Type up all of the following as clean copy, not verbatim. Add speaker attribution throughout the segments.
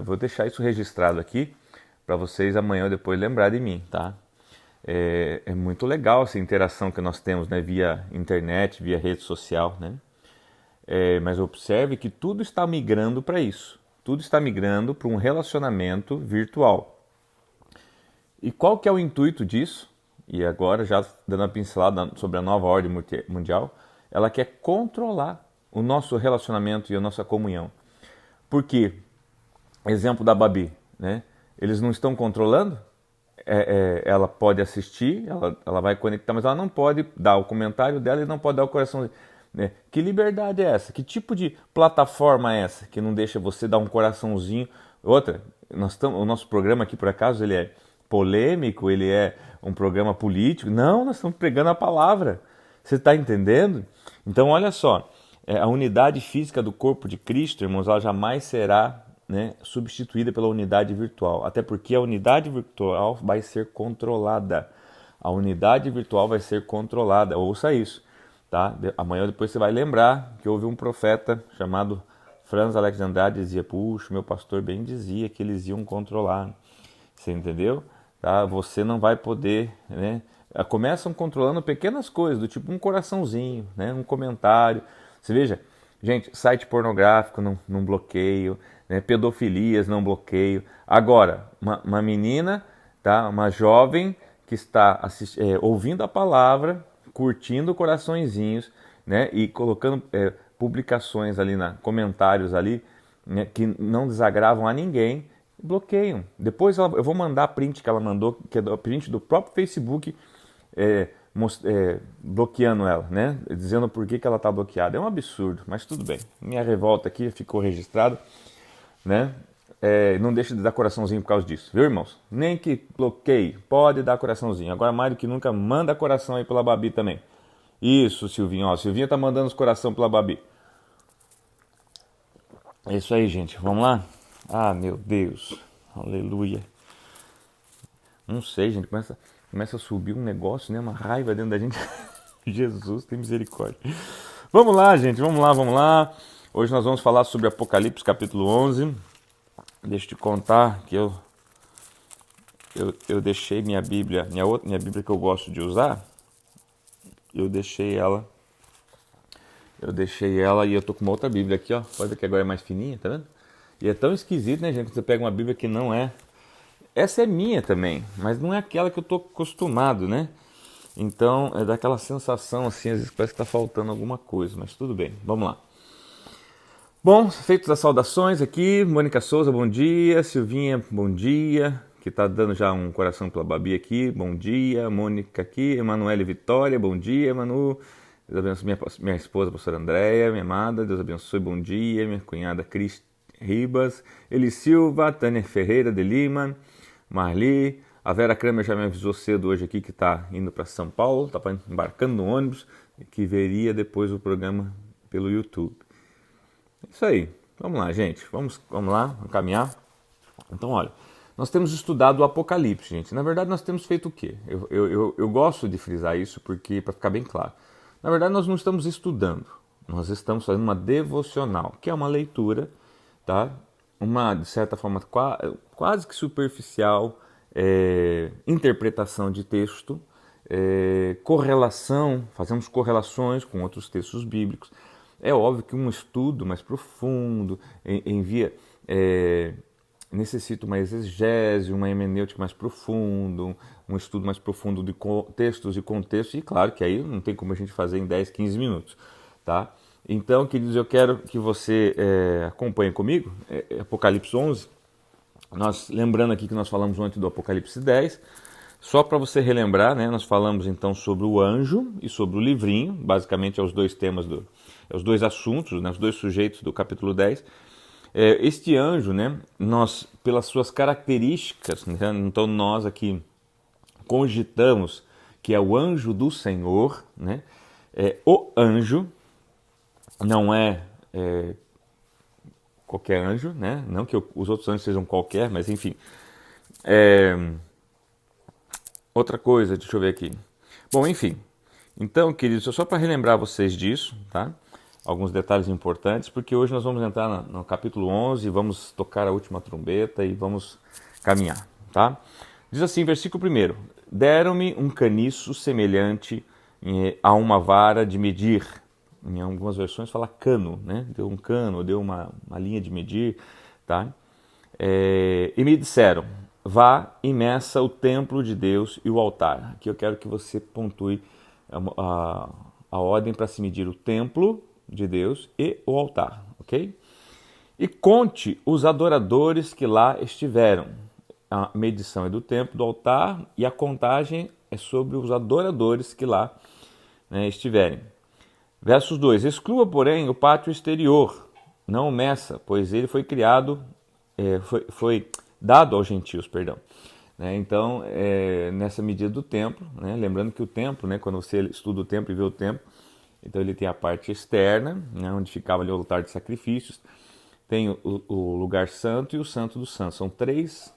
Speaker 1: eu vou deixar isso registrado aqui para vocês amanhã ou depois lembrar de mim, tá? É muito legal essa interação que nós temos, né, via internet, via rede social, né? Mas observe que tudo está migrando para isso. Tudo está migrando para um relacionamento virtual. E qual que é o intuito disso? E agora, já dando uma pincelada sobre a nova ordem mundial, ela quer controlar o nosso relacionamento e a nossa comunhão. Por quê? Exemplo da Babi, né? Eles não estão controlando? Ela pode assistir, ela vai conectar, mas ela não pode dar o comentário dela e não pode dar o coração. Né? Que liberdade é essa? Que tipo de plataforma é essa que não deixa você dar um coraçãozinho? Outra, o nosso programa aqui, por acaso, ele é polêmico, ele é um programa político? Não, nós estamos pregando a palavra. Você está entendendo? Então, olha só, a unidade física do corpo de Cristo, irmãos, ela jamais será, né, substituída pela unidade virtual. Até porque a unidade virtual vai ser controlada. A unidade virtual vai ser controlada. Ouça isso. Tá? Amanhã depois você vai lembrar que houve um profeta chamado Franz Alexandride, dizia, puxa, meu pastor bem dizia que eles iam controlar. Você entendeu? Tá? Você não vai poder, né? Começam controlando pequenas coisas, do tipo um coraçãozinho, né? Um comentário. Você veja, gente, site pornográfico não bloqueio, né? Pedofilias não bloqueio. Agora, uma menina, tá? Uma jovem que está ouvindo a palavra, curtindo coraçõezinhos, né? E colocando publicações ali, comentários ali, né? Que não desagravam a ninguém, bloqueiam. Depois eu vou mandar a print que ela mandou, que é a print do próprio Facebook, bloqueando ela, né? Dizendo por que ela está bloqueada. É um absurdo, mas tudo bem. Minha revolta aqui ficou registrada, né? Não deixa de dar coraçãozinho por causa disso, viu, irmãos? Nem que bloqueie, pode dar coraçãozinho. Agora, mais do que nunca, manda coração aí pela Babi também. Isso, Silvinho. Ó, Silvinha tá mandando os coração pela Babi. É isso aí, gente. Vamos lá? Ah, meu Deus. Aleluia. Não sei, gente. Começa a subir um negócio, né? Uma raiva dentro da gente. Jesus, tem misericórdia. Vamos lá, gente. Vamos lá. Hoje nós vamos falar sobre Apocalipse, capítulo 11. Deixa eu te contar que eu deixei minha Bíblia, minha Bíblia que eu gosto de usar, eu deixei ela e eu tô com uma outra Bíblia aqui, ó. Pode ver que agora é mais fininha, tá vendo? E é tão esquisito, né, gente? Quando você pega uma Bíblia que não é. Essa é minha também, mas não é aquela que eu tô acostumado, né? Então, é daquela sensação assim, às vezes parece que tá faltando alguma coisa, mas tudo bem, vamos lá. Bom, feitas as saudações aqui, Mônica Souza, bom dia, Silvinha, bom dia, que tá dando já um coração pela Babi aqui, bom dia, Mônica aqui, Emanuele Vitória, bom dia, Manu, Deus abençoe minha esposa, a pastora Andréia, minha amada, Deus abençoe, bom dia, minha cunhada Cris Ribas, Eli Silva, Tânia Ferreira de Lima, Marli, a Vera Kramer já me avisou cedo hoje aqui que está indo para São Paulo, está embarcando no ônibus, que veria depois o programa pelo YouTube. Isso aí, vamos lá, gente, vamos lá, vamos caminhar. Então, olha, nós temos estudado o Apocalipse, gente. Na verdade, nós temos feito o quê? Eu gosto de frisar isso porque para ficar bem claro. Na verdade, nós não estamos estudando, nós estamos fazendo uma devocional, que é uma leitura, tá? Uma, de certa forma, quase que superficial, interpretação de texto, correlação, fazemos correlações com outros textos bíblicos. É óbvio que um estudo mais profundo necessita uma exegese, uma hermenêutica mais profunda, um estudo mais profundo de textos e contextos, e claro que aí não tem como a gente fazer em 10, 15 minutos, tá? Então, queridos, eu quero que você acompanhe comigo, Apocalipse 11, lembrando aqui que nós falamos antes do Apocalipse 10, só para você relembrar, né, nós falamos então sobre o anjo e sobre o livrinho, basicamente é os dois temas, os dois assuntos, né, os dois sujeitos do capítulo 10. Este anjo, né, nós, pelas suas características, né, então nós aqui cogitamos que é o anjo do Senhor, né, o anjo, não é qualquer anjo, né, não que os outros anjos sejam qualquer, mas enfim. Outra coisa, deixa eu ver aqui. Bom, enfim. Então, queridos, só para relembrar vocês disso, tá? alguns detalhes importantes, porque hoje nós vamos entrar no capítulo 11, vamos tocar a última trombeta e vamos caminhar, tá? Diz assim, versículo 1: Deram-me um caniço semelhante a uma vara de medir. Em algumas versões fala cano, né? Deu um cano, deu uma linha de medir, tá? E me disseram, vá e meça o templo de Deus e o altar. Aqui eu quero que você pontue a ordem para se medir o templo de Deus e o altar, ok? E conte os adoradores que lá estiveram. A medição é do templo, do altar, e a contagem é sobre os adoradores que lá, né, estiverem. Versos 2: Exclua, porém, o pátio exterior, não o meça, pois ele foi criado, foi dado aos gentios, perdão. Então, nessa medida do templo, né, lembrando que o templo, né, quando você estuda o templo e vê o templo, então ele tem a parte externa, né, onde ficava ali o altar de sacrifícios, tem o lugar santo e o santo dos santos. São três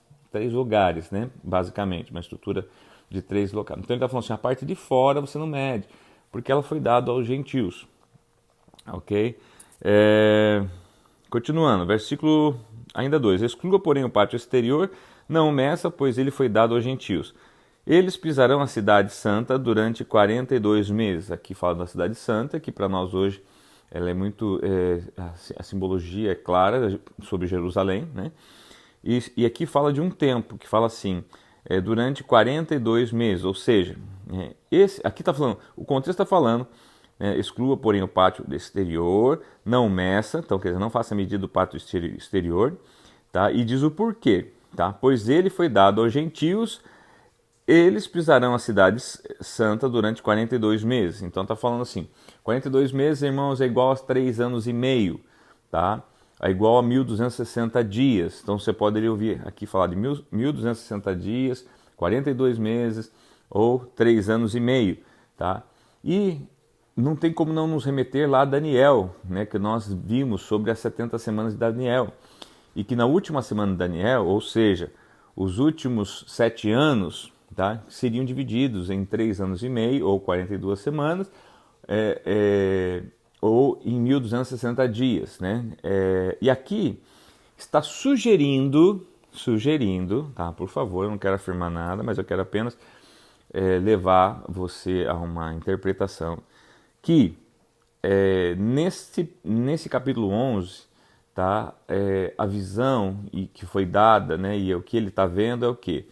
Speaker 1: lugares, né, basicamente, uma estrutura de 3 locais. Então ele está falando assim, a parte de fora você não mede, porque ela foi dada aos gentios. Ok? Continuando, versículo ainda 2. Exclua, porém, o pátio exterior, não meça, pois ele foi dado aos gentios. Eles pisarão a cidade santa durante 42 meses. Aqui fala da cidade santa, que para nós hoje ela é muito, a simbologia é clara sobre Jerusalém, né? E aqui fala de um tempo, que fala assim, durante 42 meses, ou seja, aqui está falando, o contexto está falando, exclua, porém, o pátio exterior, não meça, então quer dizer, não faça medida do pátio exterior, tá? E diz o porquê, tá? Pois ele foi dado aos gentios, eles pisarão a cidade santa durante 42 meses. Então está falando assim, 42 meses, irmãos, é igual a 3 anos e meio, tá? É igual a 1.260 dias. Então você pode ouvir aqui falar de 1.260 dias, 42 meses ou 3 anos e meio, tá? E não tem como não nos remeter lá a Daniel, né, que nós vimos sobre as 70 semanas de Daniel. E que na última semana de Daniel, ou seja, os últimos 7 anos, tá, seriam divididos em 3 anos e meio ou 42 semanas, ou em 1.260 dias, né? E aqui está sugerindo, tá? Por favor, eu não quero afirmar nada, mas eu quero apenas levar você a uma interpretação que nesse capítulo 11, tá? A visão que foi dada, né? E o que ele está vendo é o quê?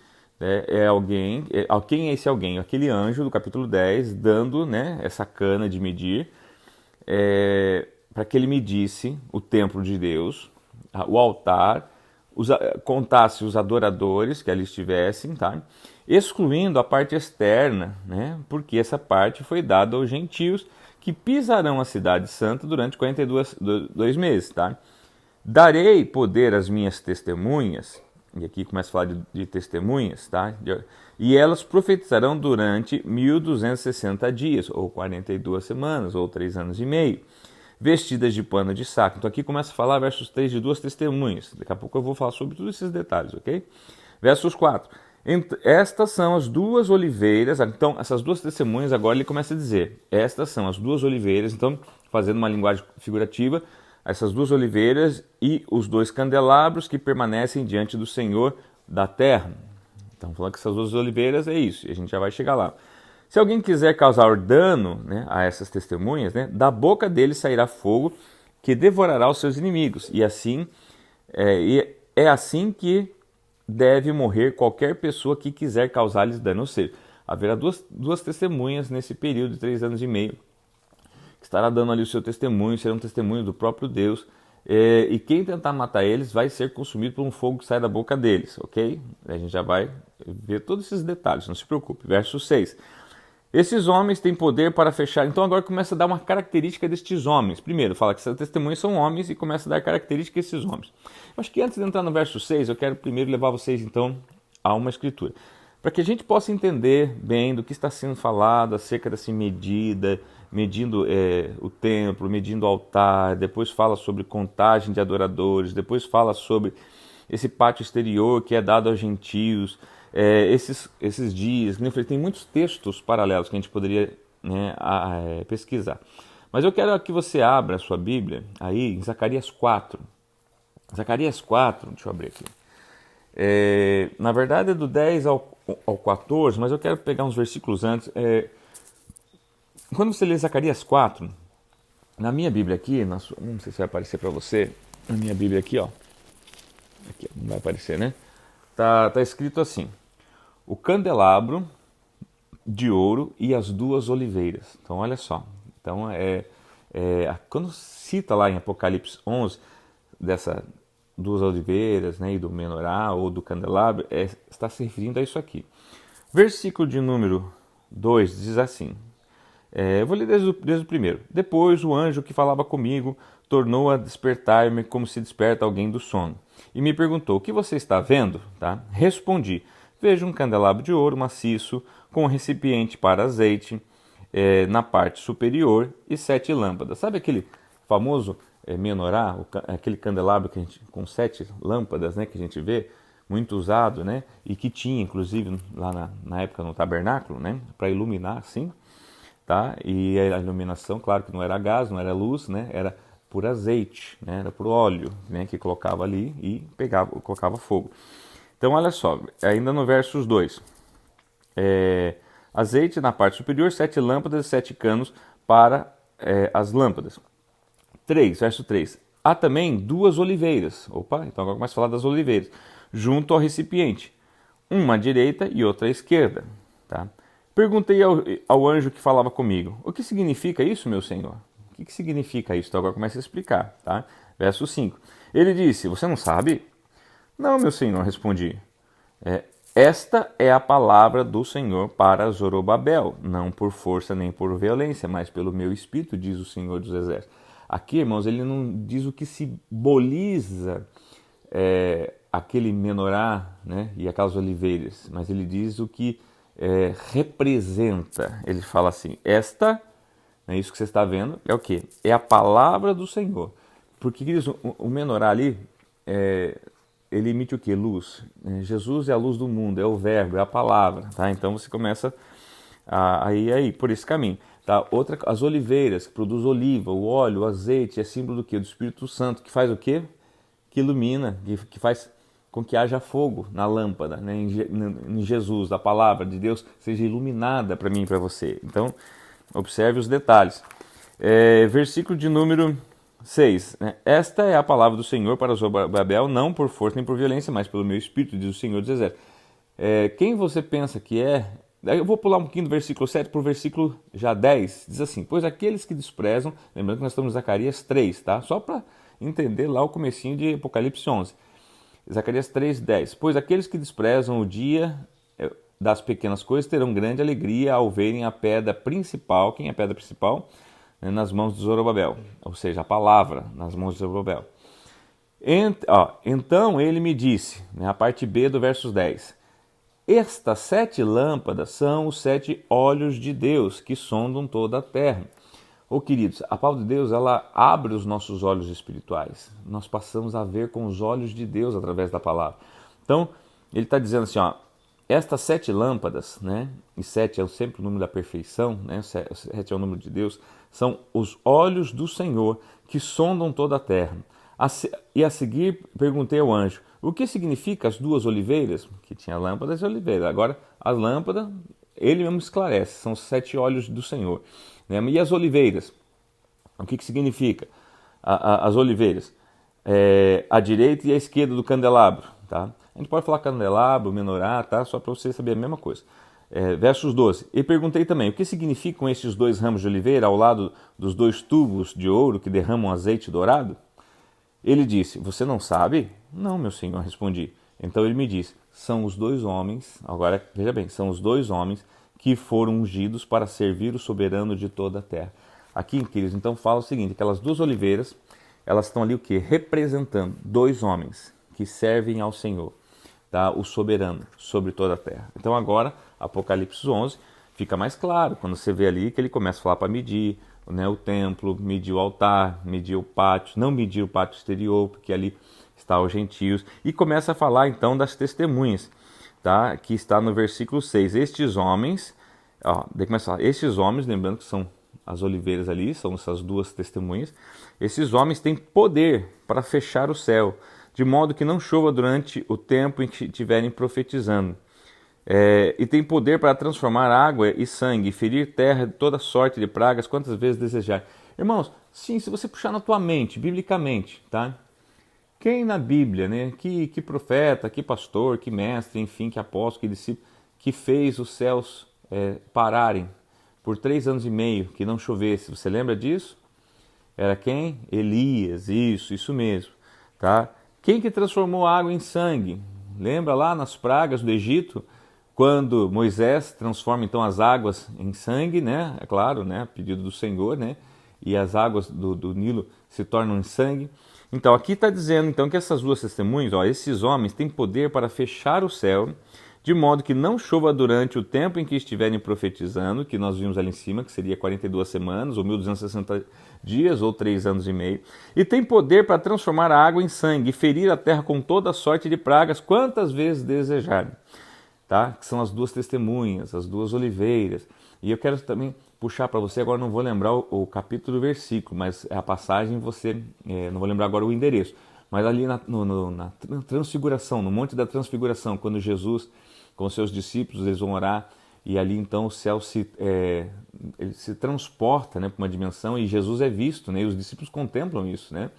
Speaker 1: Quem é esse alguém? Aquele anjo do capítulo 10 dando, né, essa cana de medir para que ele medisse o templo de Deus, o altar, contasse os adoradores que ali estivessem, tá? Excluindo a parte externa, né? Porque essa parte foi dada aos gentios que pisarão a cidade santa durante 42 meses, tá? Darei poder às minhas testemunhas, e aqui começa a falar de testemunhas, tá? E elas profetizarão durante 1.260 dias, ou 42 semanas, ou 3 anos e meio, vestidas de pano de saco. Então aqui começa a falar, versos 3, de 2 testemunhas. Daqui a pouco eu vou falar sobre todos esses detalhes, ok? Versos 4. Estas são as 2 oliveiras. Então, essas 2 testemunhas, agora ele começa a dizer, estas são as 2 oliveiras, então, fazendo uma linguagem figurativa, essas 2 oliveiras e os 2 candelabros que permanecem diante do Senhor da terra. Então, falando que essas 2 oliveiras é isso, e a gente já vai chegar lá. Se alguém quiser causar dano, né, a essas testemunhas, né, da boca deles sairá fogo que devorará os seus inimigos. E assim é assim que deve morrer qualquer pessoa que quiser causar-lhes dano. Ou seja, haverá duas testemunhas nesse período de 3 anos e meio, que estará dando ali o seu testemunho, será um testemunho do próprio Deus, e quem tentar matar eles vai ser consumido por um fogo que sai da boca deles, ok? A gente já vai ver todos esses detalhes, não se preocupe. Verso 6. Esses homens têm poder para fechar. Então agora começa a dar uma característica destes homens. Primeiro, fala que essas testemunhas são homens e começa a dar característica desses homens. Eu acho que antes de entrar no verso 6, eu quero primeiro levar vocês então a uma escritura, para que a gente possa entender bem do que está sendo falado acerca dessa medida, medindo o templo, medindo o altar, depois fala sobre contagem de adoradores, depois fala sobre esse pátio exterior que é dado aos gentios, esses dias. Tem muitos textos paralelos que a gente poderia, né, pesquisar. Mas eu quero que você abra a sua Bíblia aí em Zacarias 4. Zacarias 4, deixa eu abrir aqui. Na verdade é do 10 ao 14, mas eu quero pegar uns versículos antes. Quando você lê Zacarias 4, na minha Bíblia aqui, não sei se vai aparecer para você, na minha Bíblia aqui, ó. Aqui, não vai aparecer, né? Tá escrito assim: o candelabro de ouro e as duas oliveiras. Então, olha só. Então, quando cita lá em Apocalipse 11, dessa duas oliveiras, né, e do menorá ou do candelabro, está se referindo a isso aqui. Versículo de número 2 diz assim, eu vou ler desde o primeiro. Depois o anjo que falava comigo tornou a despertar-me como se desperta alguém do sono. E me perguntou, o que você está vendo? Tá? Respondi, vejo um candelabro de ouro maciço com um recipiente para azeite na parte superior e 7 lâmpadas. Sabe aquele famoso menorá, aquele candelabro que com 7 lâmpadas, né, que a gente vê, muito usado, né, e que tinha inclusive lá na época no tabernáculo, né, para iluminar assim, tá? E a iluminação, claro que não era gás, não era luz, né, era por azeite, né, era por óleo, né, que colocava ali e colocava fogo. Então olha só, ainda no versos 2, azeite na parte superior, 7 lâmpadas e 7 canos para as lâmpadas. 3, verso 3. Há também 2 oliveiras. Opa, então agora começa a falar das oliveiras. Junto ao recipiente. Uma à direita e outra à esquerda. Tá? Perguntei ao anjo que falava comigo. O que significa isso, meu senhor? O que significa isso? Então agora começa a explicar. Tá? Verso 5. Ele disse, você não sabe? Não, meu senhor, respondi. Esta é a palavra do Senhor para Zorobabel. Não por força nem por violência, mas pelo meu espírito, diz o Senhor dos Exércitos. Aqui, irmãos, ele não diz o que simboliza aquele menorá, né, e aquelas oliveiras, mas ele diz o que representa. Ele fala assim, esta, é isso que você está vendo, é o quê? É a palavra do Senhor. Porque o menorá ali, ele emite o quê? Luz. Jesus é a luz do mundo, é o verbo, é a palavra. Tá? Então você começa a ir por esse caminho. Tá? As oliveiras, que produz oliva, o óleo, o azeite, é símbolo do quê? Do Espírito Santo, que faz o quê? Que ilumina, que faz com que haja fogo na lâmpada, né? Em Jesus, a palavra de Deus seja iluminada para mim e para você. Então, observe os detalhes. Versículo de número 6. Né? Esta é a palavra do Senhor para Zorobabel, não por força nem por violência, mas pelo meu Espírito, diz o Senhor dos Exércitos. Quem você pensa que é? Eu vou pular um pouquinho do versículo 7 para o versículo já 10. Diz assim, pois aqueles que desprezam, lembrando que nós estamos em Zacarias 3, tá? Só para entender lá o comecinho de Apocalipse 11. Zacarias 3, 10. Pois aqueles que desprezam o dia das pequenas coisas terão grande alegria ao verem a pedra principal, quem é a pedra principal? Nas mãos de Zorobabel, ou seja, a palavra nas mãos de Zorobabel. Então ele me disse, a parte B do versos 10, estas 7 lâmpadas são os 7 olhos de Deus que sondam toda a terra. Queridos, a palavra de Deus, ela abre os nossos olhos espirituais. Nós passamos a ver com os olhos de Deus através da palavra. Então, ele está dizendo assim, estas 7 lâmpadas, né, e 7 é sempre o número da perfeição, né, 7 é o número de Deus, são os olhos do Senhor que sondam toda a terra. E a seguir perguntei ao anjo, o que significa as 2 oliveiras? Que tinha lâmpadas e oliveiras. Agora, as lâmpadas, ele mesmo esclarece, são os 7 olhos do Senhor. Né? E as oliveiras? O que significa as oliveiras? A direita e a esquerda do candelabro. Tá? A gente pode falar candelabro, menorá, tá? Só para você saber a mesma coisa. Versos 12. E perguntei também, o que significam esses 2 ramos de oliveira ao lado dos 2 tubos de ouro que derramam azeite dourado? Ele disse, você não sabe? Não, meu senhor, respondi. Então ele me disse, são os 2 homens, agora veja bem, são os 2 homens que foram ungidos para servir o soberano de toda a terra. Aqui, queridos, então fala o seguinte, aquelas 2 oliveiras, elas estão ali o quê? Representando 2 homens que servem ao Senhor, tá? O soberano sobre toda a terra. Então agora, Apocalipse 11, fica mais claro, quando você vê ali que ele começa a falar para medir, né, o templo, medir o altar, medir o pátio, não medir o pátio exterior, porque ali está os gentios, e começa a falar então das testemunhas, tá? Que está no versículo 6. Estes homens, estes homens, lembrando que são as oliveiras ali, são essas duas testemunhas. Esses homens têm poder para fechar o céu, de modo que não chova durante o tempo em que estiverem profetizando. E tem poder para transformar água e sangue, ferir terra de toda sorte de pragas, quantas vezes desejar. Irmãos, sim, se você puxar na tua mente, biblicamente, tá? Quem na Bíblia, né? Que profeta, que pastor, que mestre, enfim, que apóstolo, que discípulo, que fez os céus pararem por 3 anos e meio, que não chovesse. Você lembra disso? Era quem? Elias, isso mesmo, tá? Quem que transformou a água em sangue? Lembra lá nas pragas do Egito, quando Moisés transforma então as águas em sangue, né? É claro, né? A pedido do Senhor, né? E as águas do Nilo se tornam em sangue. Então aqui está dizendo então que essas duas testemunhas, ó, esses homens têm poder para fechar o céu, de modo que não chova durante o tempo em que estiverem profetizando, que nós vimos ali em cima, que seria 42 semanas, ou 1260 dias, ou 3 anos e meio. E tem poder para transformar a água em sangue e ferir a terra com toda sorte de pragas, quantas vezes desejarem. Tá? Que são as duas testemunhas, as duas oliveiras. E eu quero também puxar para você, agora não vou lembrar o capítulo e o versículo, mas a passagem não vou lembrar agora o endereço, mas ali na transfiguração, no Monte da Transfiguração, quando Jesus com seus discípulos, eles vão orar, e ali então o céu ele se transporta, né, para uma dimensão, e Jesus é visto, né, e os discípulos contemplam isso, né,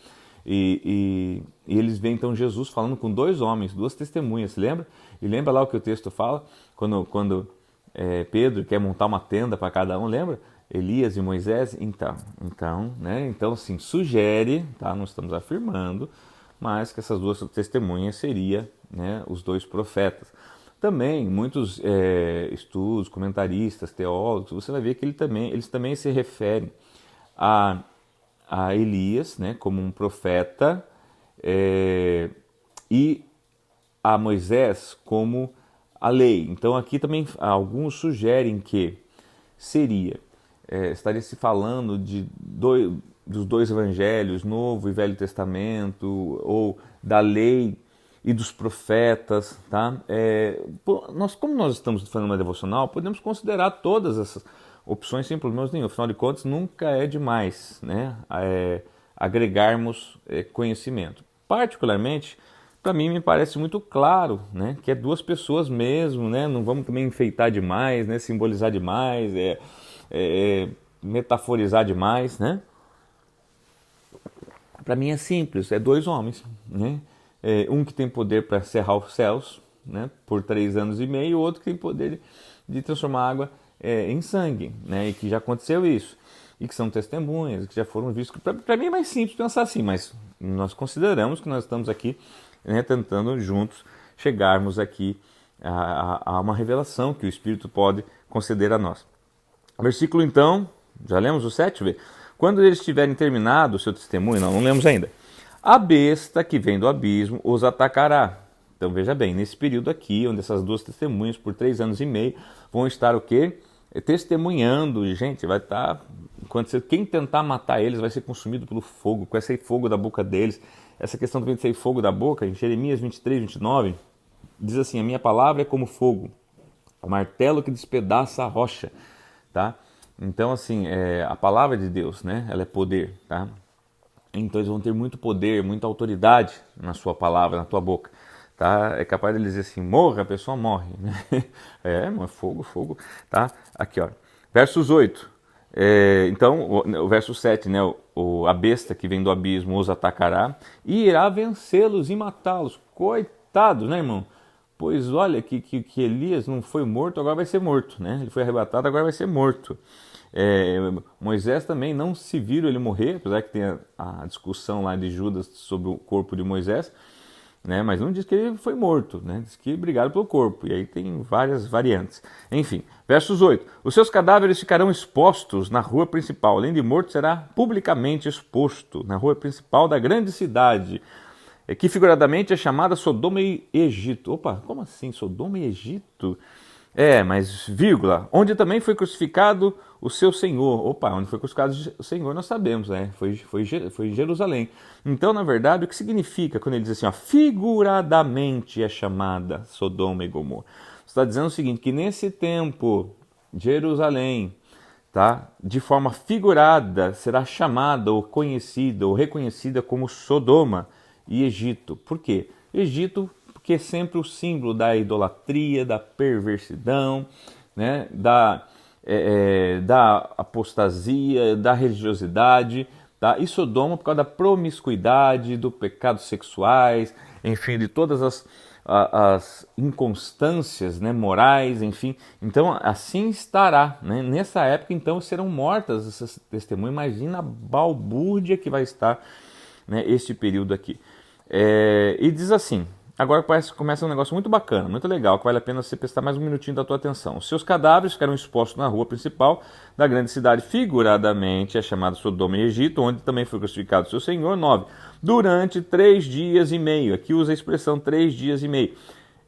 Speaker 1: e eles veem então Jesus falando com 2 homens, 2 testemunhas, lembra? E lembra lá o que o texto fala, quando Pedro quer montar uma tenda para cada um, lembra? Elias e Moisés, então assim, sugere, tá, não estamos afirmando, mas que essas 2 testemunhas seriam, né, os 2 profetas. Também, muitos estudos, comentaristas, teólogos, você vai ver que eles também se referem a Elias, né, como um profeta, e a Moisés como a lei. Então aqui também alguns sugerem que estaria se falando dos 2 evangelhos, Novo e Velho Testamento, ou da lei e dos profetas, tá? Como nós estamos fazendo uma devocional, podemos considerar todas essas opções sem problemas nenhum. Afinal de contas, nunca é demais, né? Agregarmos conhecimento. Particularmente, para mim me parece muito claro, né? Que é 2 pessoas mesmo, né? Não vamos também enfeitar demais, né? Simbolizar demais, metaforizar demais, né? Para mim é simples, 2 homens, né? Um que tem poder para cerrar os céus, né, por 3 anos e meio, e o outro que tem poder de transformar água em sangue, né, e que já aconteceu isso, e que são testemunhas, que já foram vistos. Para mim é mais simples pensar assim, mas nós consideramos que nós estamos aqui, né, tentando juntos chegarmos aqui a uma revelação que o Espírito pode conceder a nós. Versículo então, já lemos o 7, vê? Quando eles tiverem terminado o seu testemunho, não lemos ainda. A besta que vem do abismo os atacará. Então veja bem, nesse período aqui, onde essas 2 testemunhas por 3 anos e meio vão estar o quê? Testemunhando, gente, vai estar... Quem tentar matar eles vai ser consumido pelo fogo, com esse fogo da boca deles. Essa questão também de sair fogo da boca, em Jeremias 23, 29, diz assim, a minha palavra é como fogo, o martelo que despedaça a rocha, tá? Então assim, a palavra de Deus, né, ela é poder, tá? Então eles vão ter muito poder, muita autoridade na sua palavra, na tua boca. Tá? É capaz de dizer assim, morra, a pessoa morre. Mas fogo, tá? Aqui, ó. Versos 8. Então, o verso 7, né? A besta que vem do abismo os atacará e irá vencê-los e matá-los. Coitados, né, irmão? Pois olha, que Elias não foi morto, agora vai ser morto, né? Ele foi arrebatado, agora vai ser morto. Moisés também não se viram ele morrer, apesar que tem a discussão lá de Judas sobre o corpo de Moisés, né? Mas não diz que ele foi morto, né? Diz que brigaram pelo corpo, e aí tem várias variantes. Enfim, versos 8. Os seus cadáveres ficarão expostos na rua principal, além de morto será publicamente exposto na rua principal da grande cidade, que figuradamente é chamada Sodoma e Egito. Opa, como assim Sodoma e Egito? Mas vírgula, onde também foi crucificado o seu Senhor. Opa, onde foi crucificado o Senhor nós sabemos, né? Foi em Jerusalém. Então, na verdade, o que significa quando ele diz assim, ó, figuradamente é chamada Sodoma e Gomorra? Está dizendo o seguinte, que nesse tempo, Jerusalém tá? De forma figurada, será chamada ou conhecida ou reconhecida como Sodoma e Egito. Por quê? Egito, porque é sempre o símbolo da idolatria, da perversidão, né? Da apostasia, da religiosidade, tá? E Sodoma por causa da promiscuidade, do pecados sexuais, enfim, de todas as inconstâncias, né, morais, enfim. Então, assim estará, né? Nessa época, então, serão mortas essas testemunhas. Imagina a balbúrdia que vai estar, né, este período aqui. E diz assim, agora começa um negócio muito bacana, muito legal, que vale a pena você prestar mais um minutinho da tua atenção. Os seus cadáveres ficaram expostos na rua principal da grande cidade, figuradamente é chamada Sodoma e Egito, onde também foi crucificado seu Senhor. 9. Durante 3 dias e meio, aqui usa a expressão 3 dias e meio,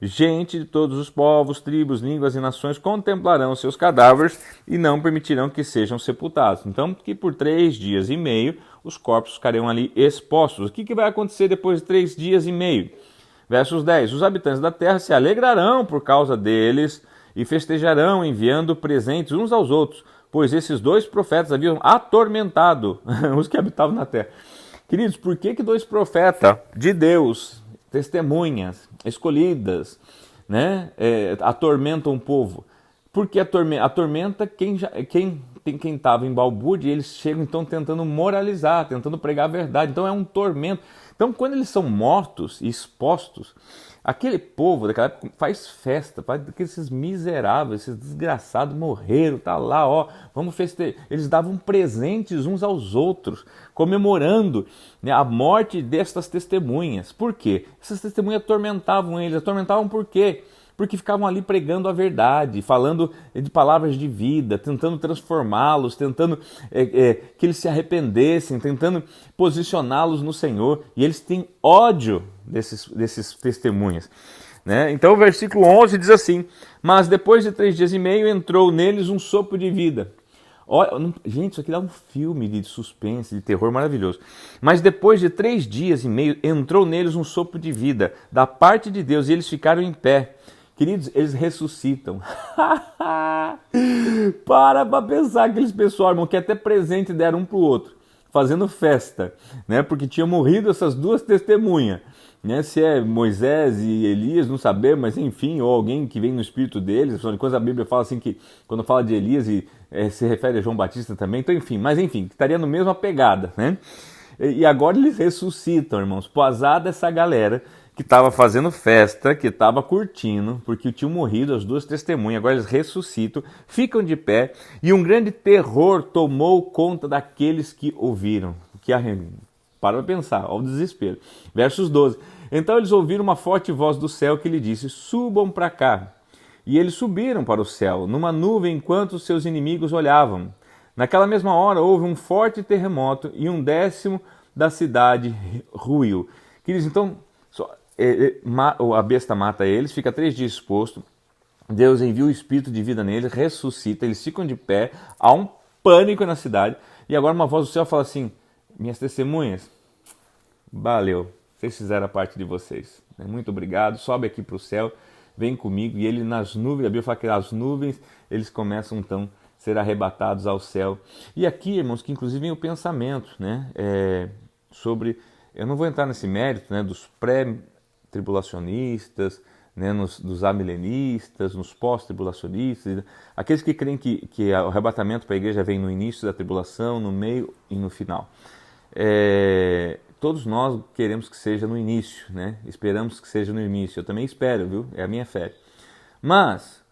Speaker 1: gente de todos os povos, tribos, línguas e nações contemplarão seus cadáveres e não permitirão que sejam sepultados. Então, que por 3 dias e meio os corpos ficariam ali expostos. O que vai acontecer depois de 3 dias e meio? Versos 10. Os habitantes da terra se alegrarão por causa deles e festejarão enviando presentes uns aos outros, pois esses 2 profetas haviam atormentado os que habitavam na terra. Queridos, por que 2 profetas de Deus, testemunhas escolhidas, né, atormentam o povo? Porque atormenta quem estava em balbúrdia, e eles chegam então tentando moralizar, tentando pregar a verdade. Então é um tormento. Então, quando eles são mortos e expostos, aquele povo daquela época faz festa, porque esses miseráveis, esses desgraçados morreram, tá lá, ó, vamos festejar. Eles davam presentes uns aos outros, comemorando, né, a morte destas testemunhas. Por quê? Essas testemunhas atormentavam eles. Atormentavam por quê? Porque ficavam ali pregando a verdade, falando de palavras de vida, tentando transformá-los, tentando que eles se arrependessem, tentando posicioná-los no Senhor. E eles têm ódio desses testemunhas, né? Então o versículo 11 diz assim: mas depois de 3 dias e meio entrou neles um sopro de vida. Gente, isso aqui dá um filme de suspense, de terror maravilhoso. Mas depois de 3 dias e meio entrou neles um sopro de vida da parte de Deus e eles ficaram em pé. Queridos, eles ressuscitam. Para pensar aqueles pessoal, irmão, que até presente deram um para o outro, fazendo festa, né? Porque tinham morrido essas 2 testemunhas, né? Se é Moisés e Elias, não sabemos, mas enfim, ou alguém que vem no espírito deles. Afinal de contas, a Bíblia fala assim que quando fala de Elias se refere a João Batista também. Então, enfim, estaria no mesma pegada, né? E agora eles ressuscitam, irmãos, por azar dessa galera que estava fazendo festa, que estava curtindo, porque tinham morrido as 2 testemunhas. Agora eles ressuscitam, ficam de pé, e um grande terror tomou conta daqueles que ouviram. Para pensar, ao desespero. Versos 12. Então eles ouviram uma forte voz do céu que lhe disse: subam para cá. E eles subiram para o céu, numa nuvem, enquanto os seus inimigos olhavam. Naquela mesma hora houve um forte terremoto e 1/10 da cidade ruiu. Queridos, então a besta mata eles, fica 3 dias exposto, Deus envia o espírito de vida neles, ressuscita, eles ficam de pé, há um pânico na cidade, e agora uma voz do céu fala assim: minhas testemunhas, valeu, vocês fizeram a parte de vocês, muito obrigado, sobe aqui para o céu, vem comigo. E ele nas nuvens, a Bíblia fala que as nuvens, eles começam então a ser arrebatados ao céu. E aqui, irmãos, que inclusive vem o pensamento, né, sobre, eu não vou entrar nesse mérito, né, dos pré-tribulacionistas, né, dos amilenistas, nos pós-tribulacionistas, aqueles que creem que o arrebatamento para a igreja vem no início da tribulação, no meio e no final. Todos nós queremos que seja no início, né? Esperamos que seja no início. Eu também espero, viu? É a minha fé. Mas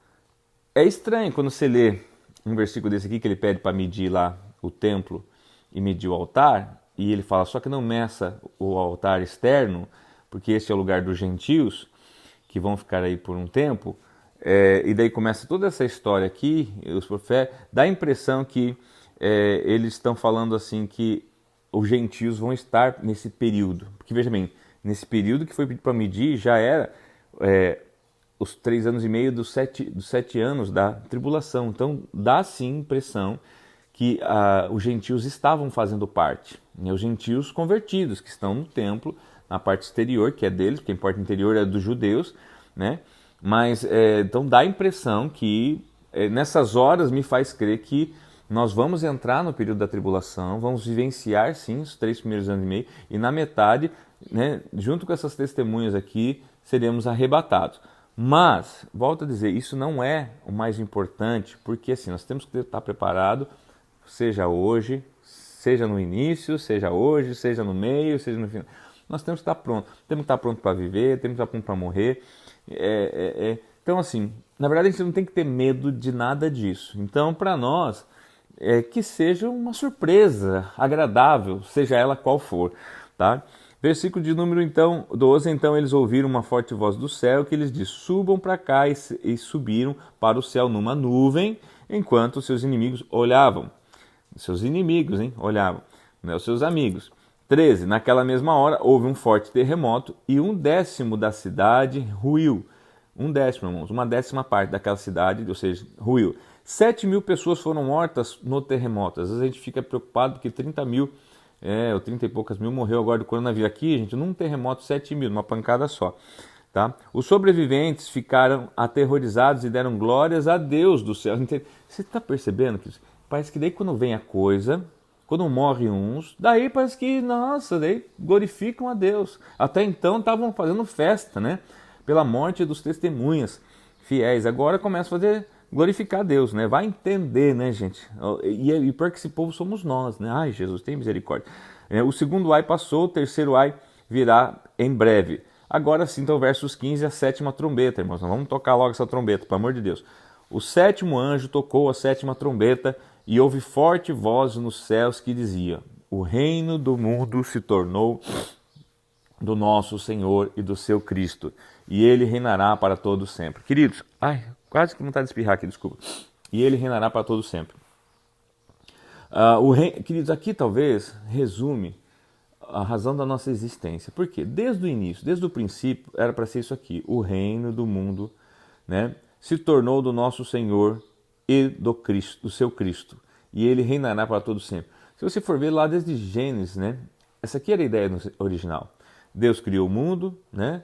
Speaker 1: é estranho quando você lê um versículo desse aqui, que ele pede para medir lá o templo e medir o altar, e ele fala só que não meça o altar externo, porque esse é o lugar dos gentios, que vão ficar aí por um tempo. E daí começa toda essa história aqui, os profetas, dá a impressão que eles estão falando assim que os gentios vão estar nesse período. Porque veja bem, nesse período que foi pedido para medir, já era os 3 anos e meio dos 7 anos da tribulação. Então dá sim a impressão que os gentios estavam fazendo parte, né? Os gentios convertidos, que estão no templo, na parte exterior, que é deles, porque a parte interior é dos judeus, né? Mas então dá a impressão que nessas horas me faz crer que nós vamos entrar no período da tribulação, vamos vivenciar sim os 3 primeiros anos e meio, e na metade, né, junto com essas testemunhas aqui, seremos arrebatados. Mas, volto a dizer, isso não é o mais importante, porque assim, nós temos que estar preparado, seja hoje, seja no início, seja hoje, seja no meio, seja no final. Nós temos que estar pronto. Temos que estar pronto para viver, temos que estar pronto para morrer. Então, assim, na verdade a gente não tem que ter medo de nada disso. Então, para nós, que seja uma surpresa agradável, seja ela qual for, tá? Versículo de número 12, então eles ouviram uma forte voz do céu que lhes diz, subam para cá, e subiram para o céu numa nuvem, enquanto seus inimigos olhavam. Seus inimigos, olhavam, não é os seus amigos. 13, naquela mesma hora houve um forte terremoto e 1/10 da cidade ruiu. 1/10, irmãos, 1/10 parte daquela cidade, ou seja, ruiu. 7.000 pessoas foram mortas no terremoto. Às vezes a gente fica preocupado porque 30 mil, ou 30 e poucas mil morreu agora do coronavírus. Aqui, gente, num terremoto, 7.000, numa pancada só. Tá? Os sobreviventes ficaram aterrorizados e deram glórias a Deus do céu. Você está percebendo que parece que daí quando vem a coisa, quando morrem uns, daí parece que, nossa, daí glorificam a Deus. Até então estavam fazendo festa, né? Pela morte dos testemunhas fiéis. Agora começa a fazer glorificar a Deus, né? Vai entender, né, gente? E pior que esse povo somos nós, né? Ai, Jesus, tem misericórdia. O segundo ai passou, o terceiro ai virá em breve. Agora sim, então, versos 15, a 7ª trombeta, irmãos. Nós vamos tocar logo essa trombeta, pelo amor de Deus. O 7º anjo tocou a 7ª trombeta e houve forte voz nos céus que dizia, o reino do mundo se tornou do nosso Senhor e do seu Cristo, e ele reinará para todo sempre. Queridos, quase que vontade de espirrar aqui, desculpa. E ele reinará para todo sempre. Queridos, aqui talvez resume a razão da nossa existência. Por quê? Desde o início, desde o princípio, era para ser isso aqui. O reino do mundo, né, se tornou do nosso Senhor e do Cristo, do seu Cristo. E ele reinará para todo sempre. Se você for ver lá desde Gênesis, né, essa aqui era a ideia original. Deus criou o mundo, né,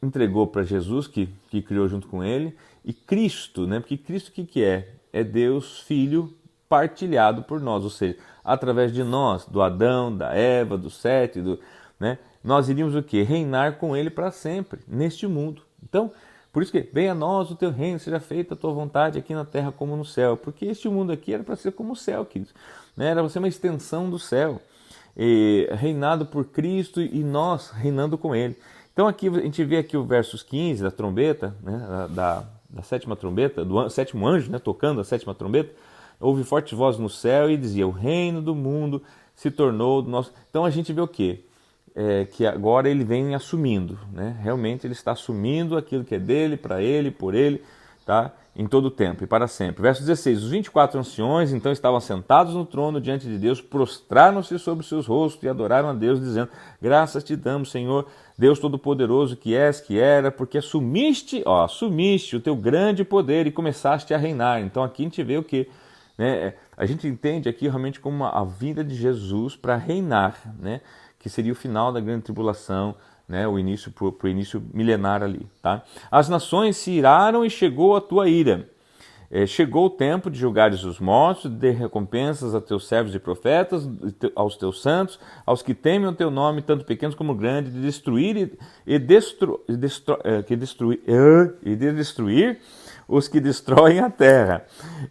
Speaker 1: entregou para Jesus, que criou junto com ele, e Cristo, né, porque Cristo o que é? É Deus Filho partilhado por nós, ou seja, através de nós, do Adão, da Eva, do Sete, né, nós iríamos o quê? Reinar com ele para sempre, neste mundo. Então, por isso que venha a nós o teu reino, seja feita a tua vontade aqui na terra como no céu, porque este mundo aqui era para ser como o céu, queridos, né? Era para ser uma extensão do céu, reinado por Cristo e nós reinando com ele. Então aqui a gente vê aqui o versos 15 da trombeta, né, da 7ª trombeta, do 7º anjo, né, tocando a 7ª trombeta, houve forte voz no céu e dizia, o reino do mundo se tornou do nosso... Então a gente vê o quê? Que agora ele vem assumindo, né? Realmente ele está assumindo aquilo que é dele, para ele, por ele, tá? Em todo o tempo e para sempre. Verso 16, os 24 anciões então estavam sentados no trono diante de Deus, prostraram-se sobre os seus rostos e adoraram a Deus, dizendo, graças te damos, Senhor, Deus Todo-Poderoso, que és, que era, porque assumiste o teu grande poder e começaste a reinar. Então aqui a gente vê o quê? Né? A gente entende aqui realmente como a vinda de Jesus para reinar, né? Que seria o final da grande tribulação, né? O início para o início milenar ali, tá? As nações se iraram e chegou a tua ira. Chegou o tempo de julgares os mortos, de recompensas a teus servos e profetas, aos teus santos, aos que temem o teu nome, tanto pequenos como grandes, de destruir os que destroem a terra.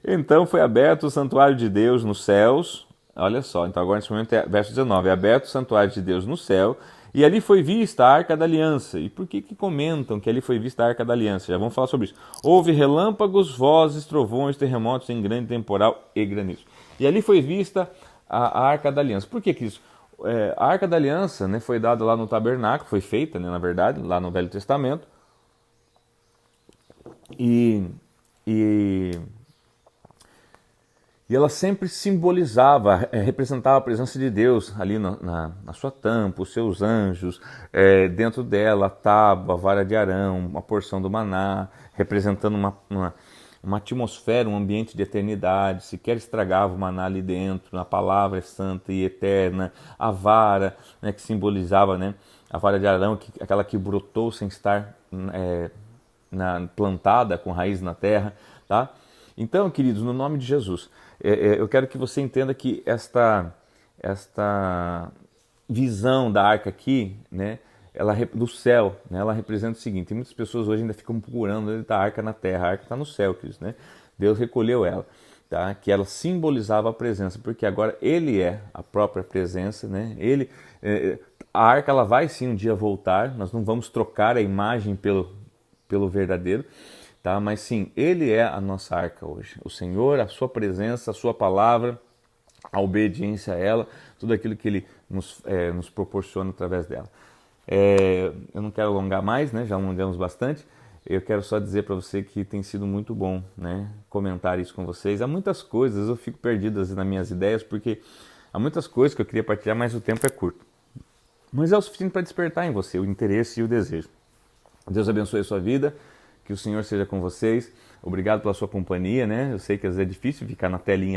Speaker 1: Então foi aberto o santuário de Deus nos céus. Olha só, então agora nesse momento é verso 19, é aberto o santuário de Deus no céu, e ali foi vista a Arca da Aliança. E por que comentam que ali foi vista a Arca da Aliança? Já vamos falar sobre isso. Houve relâmpagos, vozes, trovões, terremotos em grande temporal e granizo. E ali foi vista a Arca da Aliança. Por que isso? A Arca da Aliança, né, foi dada lá no tabernáculo, foi feita, né, na verdade, lá no Velho Testamento. E ela sempre simbolizava, representava a presença de Deus ali na sua tampa, os seus anjos, dentro dela a tábua, a vara de Arão, uma porção do maná, representando uma atmosfera, um ambiente de eternidade. Sequer estragava o maná ali dentro, a palavra é santa e eterna, a vara, né, que simbolizava, né, a vara de Arão, aquela que brotou sem estar plantada com raiz na terra, tá? Então, queridos, no nome de Jesus, eu quero que você entenda que esta visão da arca aqui, né, do céu, né, ela representa o seguinte: muitas pessoas hoje ainda ficam procurando onde está a arca na terra. A arca está no céu, queridos, né? Deus recolheu ela, tá? Que ela simbolizava a presença, porque agora Ele é a própria presença, né? A arca ela vai sim um dia voltar. Nós não vamos trocar a imagem pelo verdadeiro, tá? Mas sim, Ele é a nossa arca hoje. O Senhor, a sua presença, a sua palavra, a obediência a ela, tudo aquilo que Ele nos proporciona através dela. Eu não quero alongar mais, né? Já alongamos bastante. Eu quero só dizer para você que tem sido muito bom, né, comentar isso com vocês. Há muitas coisas, eu fico perdido nas minhas ideias, porque há muitas coisas que eu queria partilhar, mas o tempo é curto. Mas é o suficiente para despertar em você o interesse e o desejo. Deus abençoe a sua vida, que o Senhor seja com vocês. Obrigado pela sua companhia, né? Eu sei que às vezes é difícil ficar na telinha